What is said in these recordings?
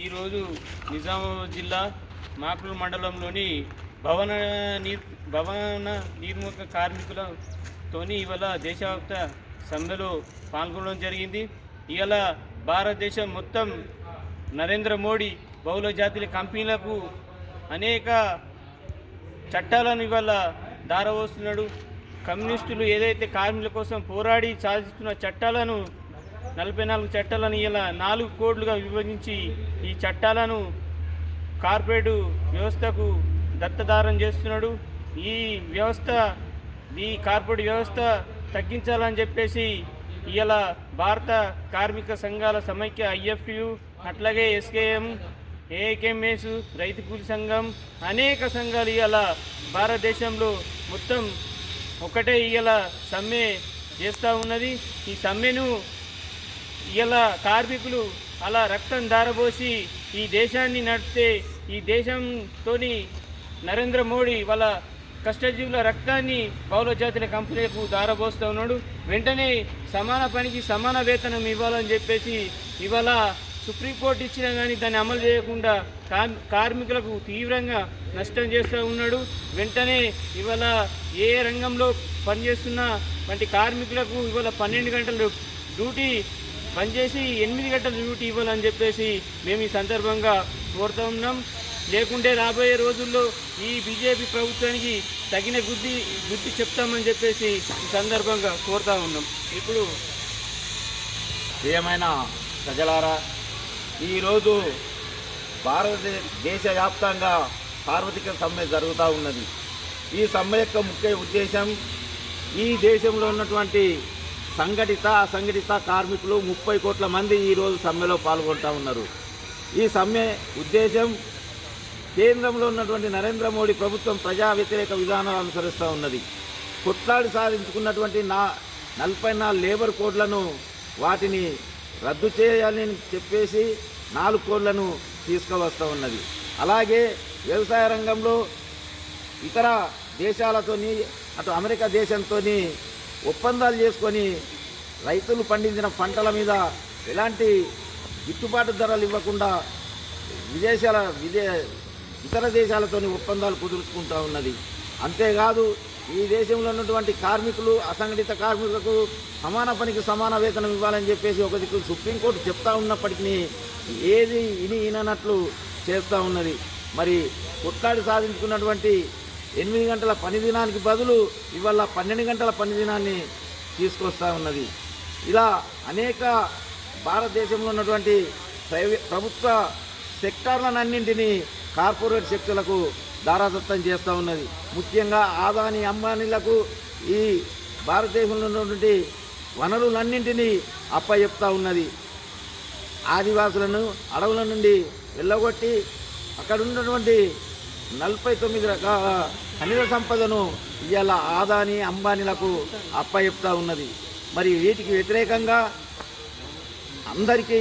ఈరోజు నిజామాబాద్ జిల్లా మాకులు మండలంలోని భవన భవన నిర్మాణ కార్మికులతోని ఇవాళ దేశవ్యాప్త సమ్మెలో పాల్గొనడం జరిగింది. ఇవాళ భారతదేశం మొత్తం నరేంద్ర మోడీ బహుళ జాతీయ కంపెనీలకు అనేక చట్టాలను ఇవాళ దారవోస్తున్నాడు. కమ్యూనిస్టులు ఏదైతే కార్మికుల కోసం పోరాడి సాధిస్తున్న చట్టాలను 44 చట్టాలను ఇలా 4 కోడ్లుగా విభజించి ఈ చట్టాలను కార్పొరేట్ వ్యవస్థకు దత్తదారం చేస్తున్నాడు. ఈ కార్పొరేట్ వ్యవస్థ తగ్గించాలని చెప్పేసి ఇలా భారత కార్మిక సంఘాల సమైక్య ఐఎఫ్యు, అట్లాగే ఎస్కేఎం, ఏఐకేఎంఎస్, రైతు కూలి సంఘం, అనేక సంఘాలు ఇలా భారతదేశంలో మొత్తం ఒకటే ఇలా సమ్మె చేస్తూ ఉన్నది. ఈ సమ్మెను ఇలా కార్మికులు అలా రక్తం దారబోసి ఈ దేశాన్ని నడిపితే ఈ దేశంతో నరేంద్ర మోడీ వాళ్ళ కష్టజీవుల రక్తాన్ని బహుళ జాతీయ కంపెనీలకు దారబోస్తూ ఉన్నాడు. వెంటనే సమాన పనికి సమాన వేతనం ఇవ్వాలని చెప్పేసి ఇవాళ సుప్రీంకోర్టు ఇచ్చినా కానీ దాన్ని అమలు చేయకుండా కార్మికులకు తీవ్రంగా నష్టం చేస్తూ ఉన్నాడు. వెంటనే ఇవాళ ఏ రంగంలో పనిచేస్తున్న వంటి కార్మికులకు ఇవాళ 12 గంటలు డ్యూటీ పనిచేసి 8 గంటల డ్యూటీ ఇవ్వాలని చెప్పేసి మేము ఈ సందర్భంగా కోరుతూ ఉన్నాం. లేకుంటే రాబోయే రోజుల్లో ఈ బీజేపీ ప్రభుత్వానికి తగిన బుద్ధి చెప్తామని చెప్పేసి ఈ సందర్భంగా కోరుతూ ఉన్నాం. ఇప్పుడు ప్రియమైన ప్రజలారా, ఈరోజు భారతదేశ వ్యాప్తంగా సార్వత్రిక సమ్మె జరుగుతూ ఉన్నది. ఈ సమ్మె యొక్క ముఖ్య ఉద్దేశం ఈ దేశంలో ఉన్నటువంటి సంఘటిత అసంఘటిత కార్మికులు 30 కోట్ల మంది ఈరోజు సమ్మెలో పాల్గొంటూ ఉన్నారు. ఈ సమ్మె ఉద్దేశం కేంద్రంలో ఉన్నటువంటి నరేంద్ర మోడీ ప్రభుత్వం ప్రజా వ్యతిరేక విధానాలు అనుసరిస్తూ ఉన్నది. కొట్లాడి సాధించుకున్నటువంటి 44 లేబర్ కోడ్లను వాటిని రద్దు చేయాలని చెప్పేసి 4 కోడ్లను తీసుకువస్తూ ఉన్నది. అలాగే వ్యవసాయ రంగంలో ఇతర దేశాలతోని అటు అమెరికా దేశంతో ఒప్పందాలు చేసుకొని రైతులు పండించిన పంటల మీద ఎలాంటి గిట్టుబాటు ధరలు ఇవ్వకుండా ఇతర దేశాలతో ఒప్పందాలు కుదుర్చుకుంటూ ఉన్నది. అంతేకాదు ఈ దేశంలో ఉన్నటువంటి కార్మికులు అసంఘటిత కార్మికులకు సమాన పనికి సమాన వేతనం ఇవ్వాలని చెప్పేసి ఒక దిక్కు సుప్రీంకోర్టు చెప్తా ఉన్నప్పటికీ ఏది విననట్లు చేస్తూ ఉన్నది. మరి కొట్లాడి సాధించుకున్నటువంటి 8 గంటల పని దినానికి బదులు ఇవాళ 12 గంటల పని దినాన్ని తీసుకొస్తూ ఉన్నది. ఇలా అనేక భారతదేశంలో ఉన్నటువంటి ప్రభుత్వ సెక్టార్లన్నింటినీ కార్పొరేట్ శక్తులకు దారాదత్తం చేస్తూ ఉన్నది. ముఖ్యంగా ఆదాని అంబానీలకు ఈ భారతదేశంలో ఉన్నటువంటి వనరులన్నింటినీ అప్పచెప్తూ ఉన్నది. ఆదివాసులను అడవుల నుండి వెళ్ళగొట్టి అక్కడ ఉన్నటువంటి 49 రకాల ఖనిజ సంపదను ఇవాళ ఆదాని అంబానీలకు అప్పచెప్తూ ఉన్నది. మరి వీటికి వ్యతిరేకంగా అందరికీ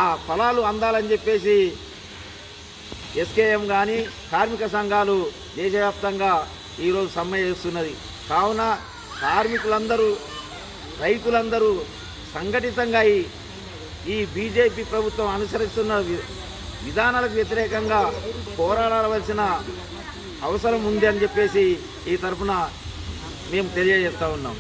ఆ ఫలాలు అందాలని చెప్పేసి ఎస్కేఎం కానీ కార్మిక సంఘాలు దేశవ్యాప్తంగా ఈరోజు సమ్మె చేస్తున్నది. కావున కార్మికులందరూ రైతులందరూ సంఘటితంగా ఈ బీజేపీ ప్రభుత్వం అనుసరిస్తున్న విధానాలకు వ్యతిరేకంగా పోరాడవలసిన అవసరం ఉంది అని చెప్పేసి ఈ తరఫున మేము తెలియజేస్తూ ఉన్నాం.